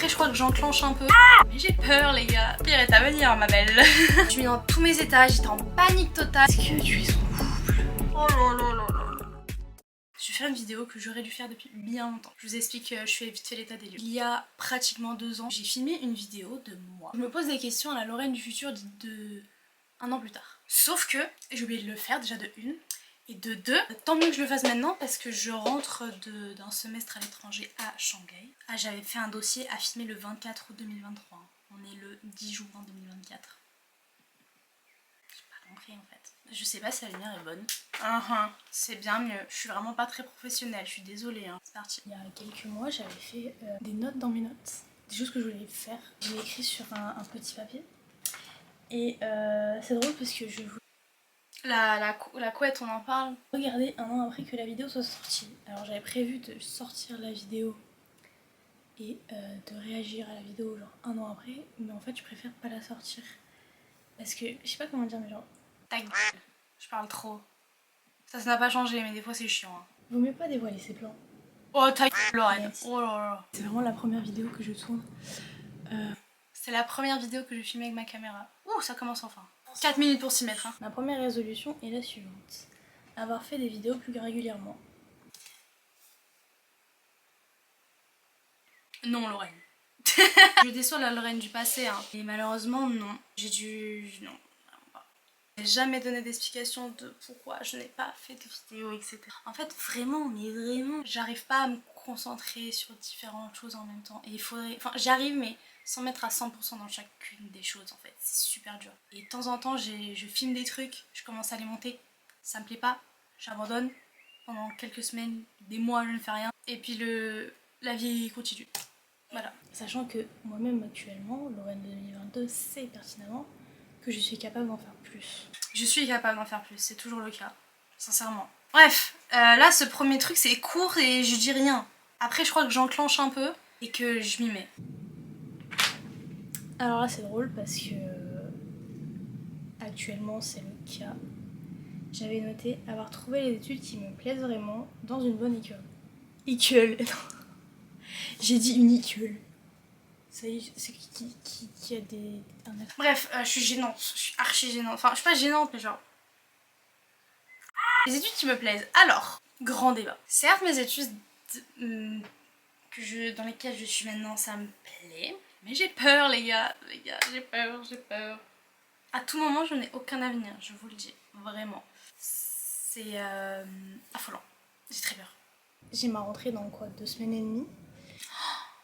Après je crois que j'enclenche un peu. Mais j'ai peur les gars. Pire est à venir ma belle. Je suis mis dans tous mes états, j'étais en panique totale. Est-ce que tu es son couple? Oh là là là là. Je vais faire une vidéo que j'aurais dû faire depuis bien longtemps. Je vous explique, je fais vite fait l'état des lieux. Il y a pratiquement 2 ans, j'ai filmé une vidéo de moi. Je me pose des questions à la Lorraine du futur de 1 an plus tard. Sauf que j'ai oublié de le faire déjà de 1. Et de 2, tant mieux que je le fasse maintenant parce que je rentre d'un semestre à l'étranger à Shanghai. Ah, j'avais fait un dossier à filmer le 24 août 2023. On est le 10 juin 2024. J'ai pas compris en fait. Je sais pas si la lumière est bonne. C'est bien mieux. Je suis vraiment pas très professionnelle, je suis désolée. Hein. C'est parti. Il y a quelques mois, j'avais fait des notes dans mes notes. Des choses que je voulais faire. J'ai écrit sur un petit papier. Et c'est drôle parce que je vous... La couette, on en parle. Regardez 1 an après que la vidéo soit sortie. Alors j'avais prévu de sortir la vidéo et de réagir à la vidéo genre 1 an après. Mais en fait, je préfère pas la sortir. Parce que, je sais pas comment dire, mais genre... Ta gueule. Je parle trop. Ça n'a pas changé, mais des fois c'est chiant. Hein. Vaut mieux pas dévoiler ses plans. Oh ta gueule, Lorraine. Oh là là. C'est vraiment la première vidéo que je tourne. C'est la première vidéo que je filmais avec ma caméra. Ouh, ça commence enfin. 4 minutes pour s'y mettre. Hein. Ma première résolution est la suivante. Avoir fait des vidéos plus régulièrement. Non, Lorraine. Je déçois la Lorraine du passé. Hein. Et malheureusement, non. J'ai dû... Non. J'ai jamais donné d'explication de pourquoi je n'ai pas fait de vidéo, etc. En fait, vraiment, mais vraiment, j'arrive pas à me concentrer sur différentes choses en même temps. Et il faudrait... Enfin, j'arrive, mais sans mettre à 100% dans chacune des choses, en fait. C'est super dur. Et de temps en temps, je filme des trucs, je commence à les monter. Ça me plaît pas, j'abandonne. Pendant quelques semaines, des mois, je ne fais rien. Et puis la vie continue. Voilà. Sachant que moi-même, actuellement, Lorraine 2022 sait pertinemment que je suis capable d'en faire plus. Je suis capable d'en faire plus, c'est toujours le cas, sincèrement. Bref, là ce premier truc c'est court et je dis rien. Après je crois que j'enclenche un peu et que je m'y mets. Alors là c'est drôle parce que actuellement c'est le cas. J'avais noté avoir trouvé les études qui me plaisent vraiment dans une bonne école. École, non. J'ai dit une école. Ça y est, c'est qui a des... Bref, je suis gênante, je suis archi gênante. Enfin, je suis pas gênante, mais genre... Les études qui me plaisent. Alors, grand débat. Certes, mes études dans lesquelles je suis maintenant, ça me plaît. Mais j'ai peur, les gars. Les gars, j'ai peur. À tout moment, je n'ai aucun avenir, je vous le dis. Vraiment. C'est affolant. J'ai très peur. J'ai ma rentrée dans quoi, 2 semaines et demie.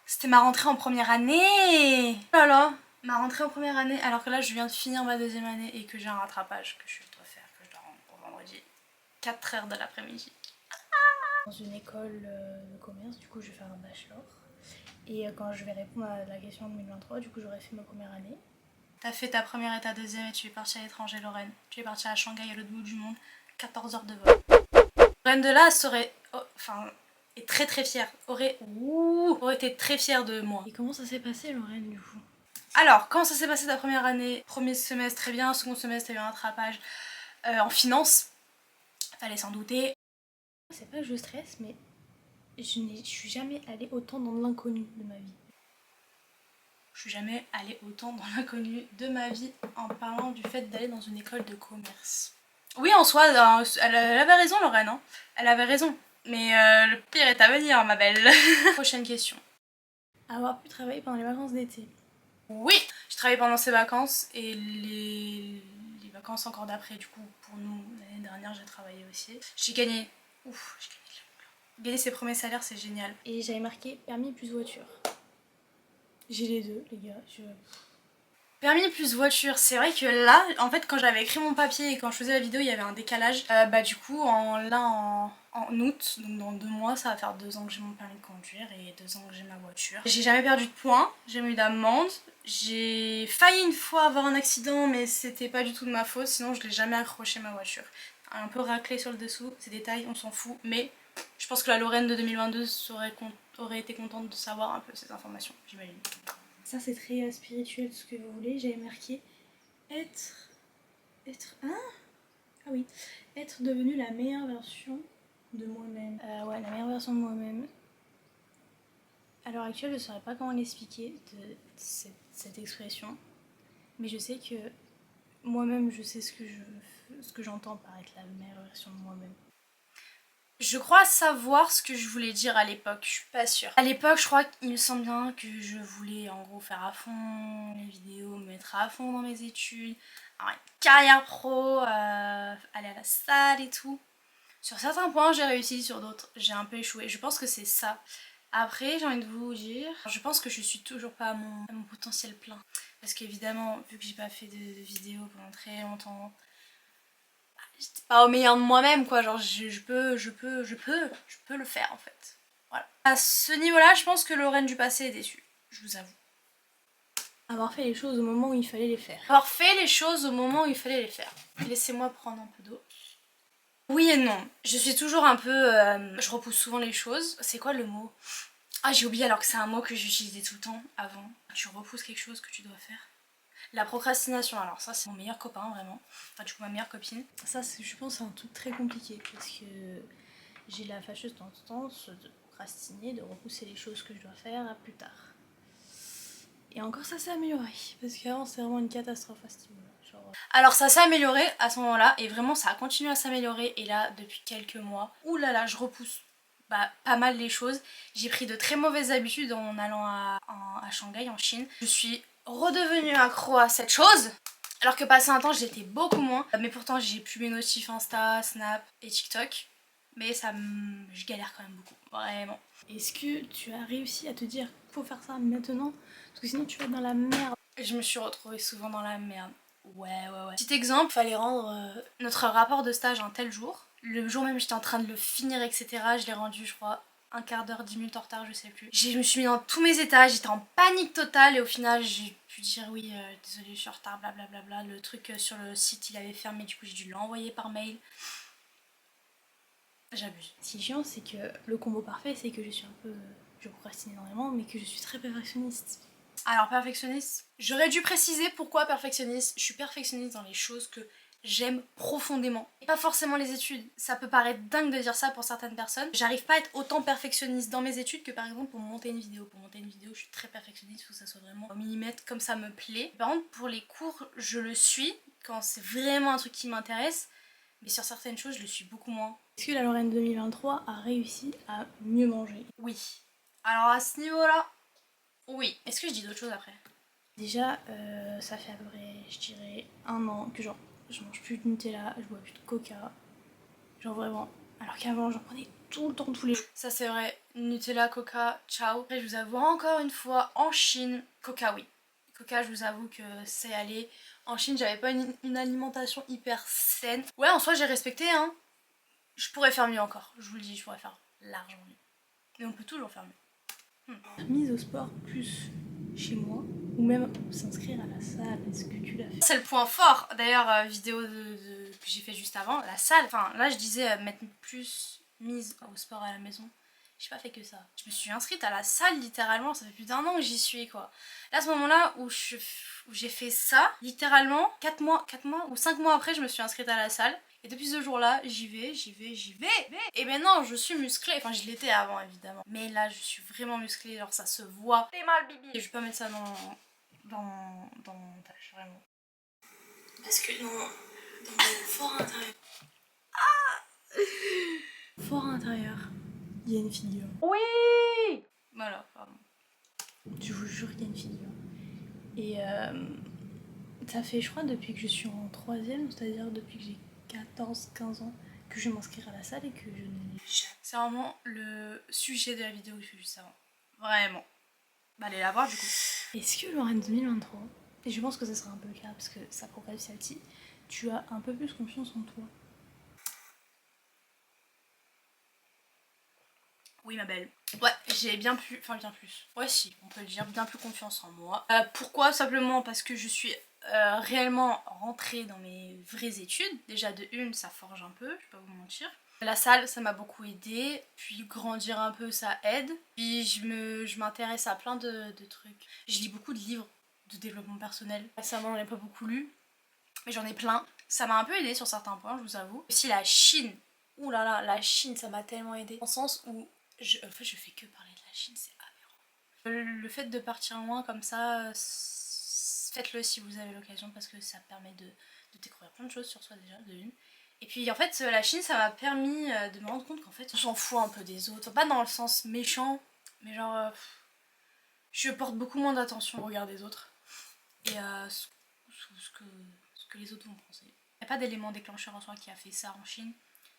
C'était ma rentrée en première année. Oh là là, ma rentrée en première année, alors que là je viens de finir ma 2e année et que j'ai un rattrapage que je dois faire, que je dois rendre pour vendredi. 4h de l'après-midi. Dans une école de commerce, du coup je vais faire un bachelor. Et quand je vais répondre à la question en 2023, du coup j'aurai fait ma première année. T'as fait ta première et ta 2e et tu es partie à l'étranger, Lorraine. Tu es partie à Shanghai à l'autre bout du monde, 14 heures de vol. Lorraine de là serait... Oh, enfin... est très très fière, aurait été très fière de moi. Et comment ça s'est passé Lorraine du coup? Alors, comment ça s'est passé ta première année? Premier semestre très bien, second semestre t'as eu un rattrapage en finance, fallait s'en douter. C'est pas que je stresse, mais je suis jamais allée autant dans l'inconnu de ma vie. Je suis jamais allée autant dans l'inconnu de ma vie en parlant du fait d'aller dans une école de commerce. Oui, en soi, elle avait raison Lorraine, hein. Elle avait raison. Mais le pire est à venir, ma belle. Prochaine question. Avoir pu travailler pendant les vacances d'été. Oui, j'ai travaillé pendant ces vacances et les vacances encore d'après. Du coup, pour nous, l'année dernière, j'ai travaillé aussi. J'ai gagné. Ouf, j'ai gagné. Gagner ses premiers salaires, c'est génial. Et j'avais marqué permis plus voiture. J'ai les deux, les gars. Permis plus voiture, c'est vrai que là, en fait, quand j'avais écrit mon papier et quand je faisais la vidéo, il y avait un décalage. Bah du coup, en août, donc dans 2 mois, ça va faire 2 ans que j'ai mon permis de conduire et 2 ans que j'ai ma voiture. J'ai jamais perdu de points, j'ai jamais eu d'amende. J'ai failli une fois avoir un accident, mais c'était pas du tout de ma faute, sinon je l'ai jamais accroché ma voiture. Un peu raclé sur le dessous, ces détails, on s'en fout, mais je pense que la Lorraine de 2022 aurait été contente de savoir un peu ces informations, j'imagine. Ça c'est très spirituel ce que vous voulez, j'avais marqué être... Hein? Ah oui, être devenue la meilleure version de moi-même. Ouais, la meilleure version de moi-même. À l'heure actuelle, je ne saurais pas comment l'expliquer de cette expression, mais je sais que moi-même, je sais ce que j'entends par être la meilleure version de moi-même. Je crois savoir ce que je voulais dire à l'époque, je suis pas sûre. À l'époque, je crois qu'il me semble bien que je voulais en gros faire à fond les vidéos, me mettre à fond dans mes études, avoir une carrière pro, aller à la salle et tout. Sur certains points, j'ai réussi, sur d'autres, j'ai un peu échoué. Je pense que c'est ça. Après, j'ai envie de vous dire, je pense que je suis toujours pas à mon potentiel plein. Parce qu'évidemment, vu que j'ai pas fait de vidéos pendant très longtemps, j'étais pas au meilleur de moi-même quoi, genre je peux le faire en fait. Voilà. À ce niveau-là, je pense que Lorraine du passé est déçue, je vous avoue. Avoir fait les choses au moment où il fallait les faire. Avoir fait les choses au moment où il fallait les faire. Laissez-moi prendre un peu d'eau. Oui et non. Je suis toujours un peu... je repousse souvent les choses. C'est quoi le mot? Ah, j'ai oublié alors que c'est un mot que j'utilisais tout le temps avant. Tu repousses quelque chose que tu dois faire. La procrastination, alors ça c'est mon meilleur copain vraiment, enfin du coup ma meilleure copine. Ça je pense c'est un truc très compliqué parce que j'ai la fâcheuse tendance de procrastiner, de repousser les choses que je dois faire à plus tard. Et encore ça s'est amélioré parce qu'avant c'était vraiment une catastrophe à ce niveau-là. Alors ça s'est amélioré à ce moment-là et vraiment ça a continué à s'améliorer et là depuis quelques mois, oulala je repousse pas mal les choses. J'ai pris de très mauvaises habitudes en allant à Shanghai en Chine. Je suis redevenue accro à cette chose. Alors que passé un temps j'étais beaucoup moins. Mais pourtant j'ai plus mes notifs Insta, Snap et TikTok. Mais je galère quand même beaucoup, vraiment. Est-ce que tu as réussi à te dire qu'il faut faire ça maintenant? Parce que sinon tu vas être dans la merde. Je me suis retrouvée souvent dans la merde. Ouais. Petit exemple, fallait rendre notre rapport de stage un tel jour. Le jour même j'étais en train de le finir etc. Je l'ai rendu je crois un quart d'heure, 10 minutes en retard, je sais plus. Je me suis mis dans tous mes états, j'étais en panique totale et au final j'ai pu dire oui désolée je suis en retard blablabla. Le truc sur le site il avait fermé, du coup j'ai dû l'envoyer par mail. J'abuse. Ce qui est chiant c'est que le combo parfait c'est que je procrastine énormément mais que je suis très perfectionniste. Alors perfectionniste, j'aurais dû préciser pourquoi perfectionniste. Je suis perfectionniste dans les choses que j'aime profondément. Et pas forcément les études. Ça peut paraître dingue de dire ça pour certaines personnes. J'arrive pas à être autant perfectionniste dans mes études que par exemple pour monter une vidéo. Pour monter une vidéo, je suis très perfectionniste, il faut que ça soit vraiment au millimètre comme ça me plaît. Par contre pour les cours, je le suis quand c'est vraiment un truc qui m'intéresse. Mais sur certaines choses, je le suis beaucoup moins. Est-ce que la Lorraine 2023 a réussi à mieux manger? Oui. Alors à ce niveau-là, oui. Est-ce que je dis d'autres choses après? Déjà, ça fait à peu près, je dirais, 1 an que genre, je mange plus de Nutella, je bois plus de Coca. Genre vraiment. Alors qu'avant, j'en prenais tout le temps, tous les jours. Ça c'est vrai. Nutella, Coca, ciao. Après, je vous avoue encore une fois, en Chine, Coca oui. Coca, je vous avoue que c'est allé. En Chine, j'avais pas une alimentation hyper saine. Ouais, en soi, j'ai respecté, hein. Je pourrais faire mieux encore. Je vous le dis, je pourrais faire largement mieux. Mais on peut toujours faire mieux. Mise au sport plus chez moi ou même s'inscrire à la salle, est-ce que tu l'as fait? C'est le point fort d'ailleurs, vidéo que j'ai fait juste avant, la salle. Enfin là je disais mettre plus mise au sport à la maison. J'ai pas fait que ça. Je me suis inscrite à la salle littéralement, ça fait plus d'1 an que j'y suis quoi. Là à ce moment-là où j'ai fait ça, littéralement 4 mois ou 5 mois après je me suis inscrite à la salle. Et depuis ce jour-là, j'y vais. Et maintenant, je suis musclée. Enfin, je l'étais avant, évidemment. Mais là, je suis vraiment musclée. Genre, ça se voit. T'es mal, bibi. Et je vais pas mettre ça dans mon montage, vraiment. Parce que dans mon fort intérieur... Fort intérieur, il y a une figure. Oui. Voilà, pardon. Je vous jure qu'il y a une figure. Et ça fait, je crois, depuis que je suis en 3ème, c'est-à-dire depuis que j'ai 14-15 ans, que je vais m'inscrire à la salle et que je ne l'ai jamais. C'est vraiment le sujet de la vidéo que je fais juste avant. Vraiment. Bah allez la voir du coup. Est-ce que Lorraine 2023, et je pense que ça sera un peu le cas parce que ça progresse celle-ci, tu as un peu plus confiance en toi? Oui ma belle. Ouais, j'ai bien plus, enfin bien plus. Ouais si, on peut le dire, bien plus confiance en moi. Pourquoi? Simplement parce que je suis réellement rentrée dans mes vraies études. Déjà de une, ça forge un peu, je vais pas vous mentir. La salle, ça m'a beaucoup aidé, puis grandir un peu, ça aide. Puis je m'intéresse à plein de trucs. Je lis beaucoup de livres de développement personnel. Récemment, j'en ai pas beaucoup lu, mais j'en ai plein. Ça m'a un peu aidé sur certains points, je vous avoue. Aussi la Chine. Ouh là là, la Chine, ça m'a tellement aidé. En sens où, en fait, je fais que parler de la Chine, c'est aberrant. Le fait de partir loin comme ça, faites-le si vous avez l'occasion parce que ça permet de découvrir plein de choses sur soi déjà, de une. Et puis en fait la Chine ça m'a permis de me rendre compte qu'en fait on s'en fout un peu des autres, pas dans le sens méchant, mais genre je porte beaucoup moins d'attention au regard des autres et ce que les autres vont penser. Il n'y a pas d'élément déclencheur en soi qui a fait ça en Chine,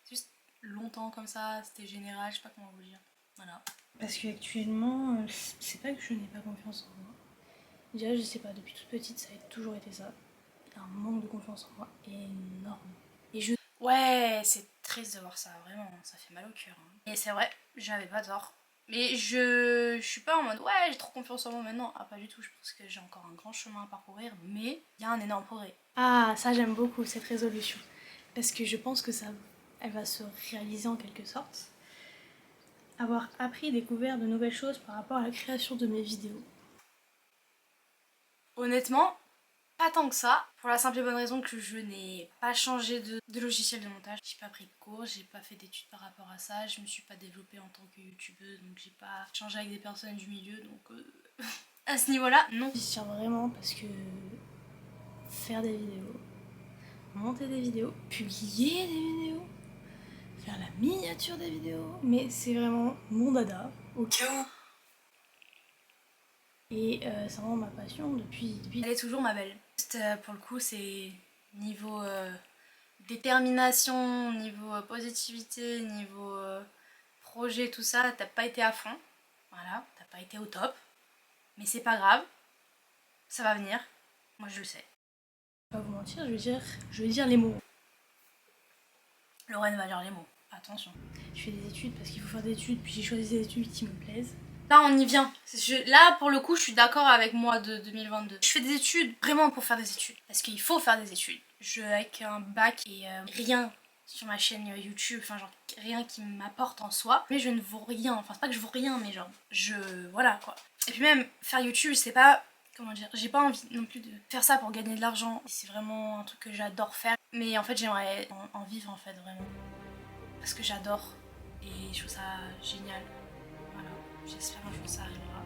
c'est juste longtemps comme ça, c'était général, je sais pas comment vous dire. Voilà. Parce qu'actuellement, c'est pas que je n'ai pas confiance en moi. Déjà, je sais pas, depuis toute petite, ça a toujours été ça. Un manque de confiance en moi énorme. Et ouais, c'est triste de voir ça, vraiment, ça fait mal au cœur. Hein. Et c'est vrai, j'avais pas tort. Mais je suis pas en mode ouais, j'ai trop confiance en moi maintenant. Ah, pas du tout, je pense que j'ai encore un grand chemin à parcourir, mais il y a un énorme progrès. Ah, ça j'aime beaucoup cette résolution. Parce que je pense que elle va se réaliser en quelque sorte. Avoir appris et découvert de nouvelles choses par rapport à la création de mes vidéos. Honnêtement, pas tant que ça, pour la simple et bonne raison que je n'ai pas changé de logiciel de montage. J'ai pas pris de cours, j'ai pas fait d'études par rapport à ça, je me suis pas développée en tant que youtubeuse, donc j'ai pas changé avec des personnes du milieu, donc à ce niveau-là, non. J'y tiens vraiment parce que faire des vidéos, monter des vidéos, publier des vidéos, faire la miniature des vidéos, mais c'est vraiment mon dada, au cas où. Et c'est vraiment ma passion depuis... Elle est toujours ma belle. Juste, pour le coup, c'est niveau détermination, niveau positivité, niveau projet, tout ça, t'as pas été à fond. Voilà, t'as pas été au top. Mais c'est pas grave, ça va venir. Moi je le sais. Je vais pas vous mentir, je vais dire les mots. Lorraine va dire les mots, attention. Je fais des études parce qu'il faut faire des études, puis j'ai choisi des études qui me plaisent. Là on y vient. Là pour le coup je suis d'accord avec moi de 2022. Je fais des études vraiment pour faire des études. Parce qu'il faut faire des études. Avec un bac et rien sur ma chaîne YouTube, enfin genre rien qui m'apporte en soi. Mais je ne vaux rien, enfin c'est pas que je vaux rien mais genre voilà quoi. Et puis même faire YouTube c'est pas, comment dire, j'ai pas envie non plus de faire ça pour gagner de l'argent. C'est vraiment un truc que j'adore faire. Mais en fait j'aimerais en vivre en fait vraiment. Parce que j'adore et je trouve ça génial. Voilà, j'espère un jour ça arrivera.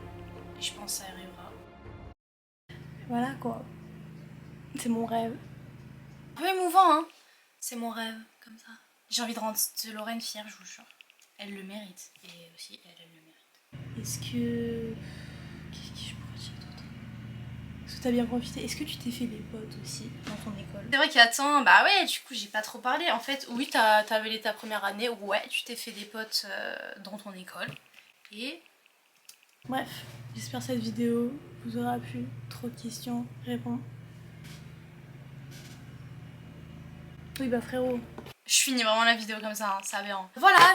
Et je pense que ça arrivera. Voilà quoi. C'est mon rêve. Un peu émouvant hein. C'est mon rêve, comme ça. J'ai envie de rendre Lorraine fière, je vous jure. Elle le mérite. Et aussi, elle le mérite. Est-ce que... Qu'est-ce que je pourrais dire d'autre? Est-ce que t'as bien profité? Est-ce que tu t'es fait des potes aussi dans ton école? C'est vrai qu'attends, bah ouais, du coup j'ai pas trop parlé. En fait, oui, t'avais ta première année, ouais, tu t'es fait des potes dans ton école. Et... Bref, j'espère que cette vidéo vous aura plu. Trop de questions, réponds. Oui bah frérot. Je finis vraiment la vidéo comme ça, hein, c'est aberrant. Voilà,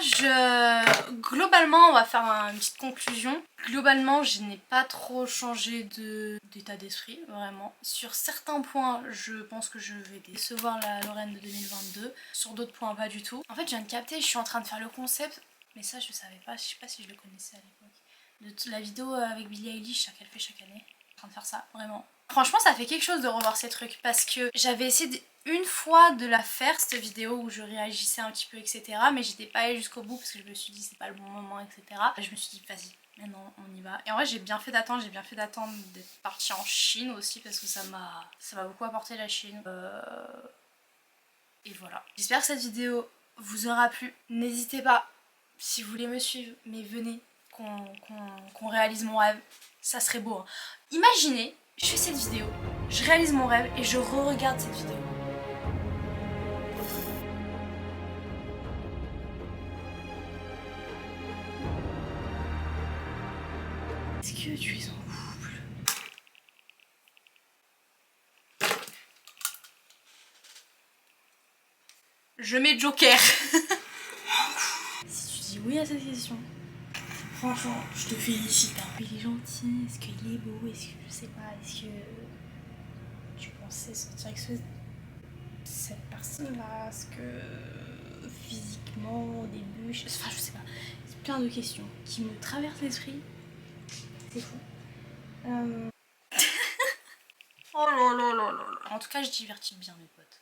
globalement, on va faire une petite conclusion. Globalement, je n'ai pas trop changé d'état d'esprit, vraiment. Sur certains points, je pense que je vais décevoir la Lorraine de 2022. Sur d'autres points, pas du tout. En fait, je viens de capter, je suis en train de faire le concept. Mais ça, je savais pas, je sais pas si je le connaissais à l'époque. De la vidéo avec Billie Eilish, qu'elle fait chaque année. Je suis en train de faire ça, vraiment. Franchement, ça fait quelque chose de revoir ces trucs parce que j'avais essayé une fois de la faire, cette vidéo où je réagissais un petit peu, etc. Mais j'étais pas allée jusqu'au bout parce que je me suis dit c'est pas le bon moment, etc. Je me suis dit vas-y, maintenant on y va. Et en vrai j'ai bien fait d'attendre, d'être partie en Chine aussi parce que ça m'a beaucoup apporté la Chine. Et voilà. J'espère que cette vidéo vous aura plu. N'hésitez pas, si vous voulez me suivre, mais venez qu'on réalise mon rêve. Ça serait beau. Hein. Imaginez, je fais cette vidéo, je réalise mon rêve et je re-regarde cette vidéo. Est-ce que tu es en couple? Je mets Joker. Si tu dis oui à cette question, franchement, je te félicite. Hein. Il est gentil, est-ce qu'il est beau, est-ce que je sais pas, est-ce que tu pensais sortir avec cette personne-là, est-ce que physiquement au début, enfin je sais pas. C'est plein de questions qui me traversent l'esprit. C'est fou. Oh là là là là là. En tout cas, je divertis bien mes potes.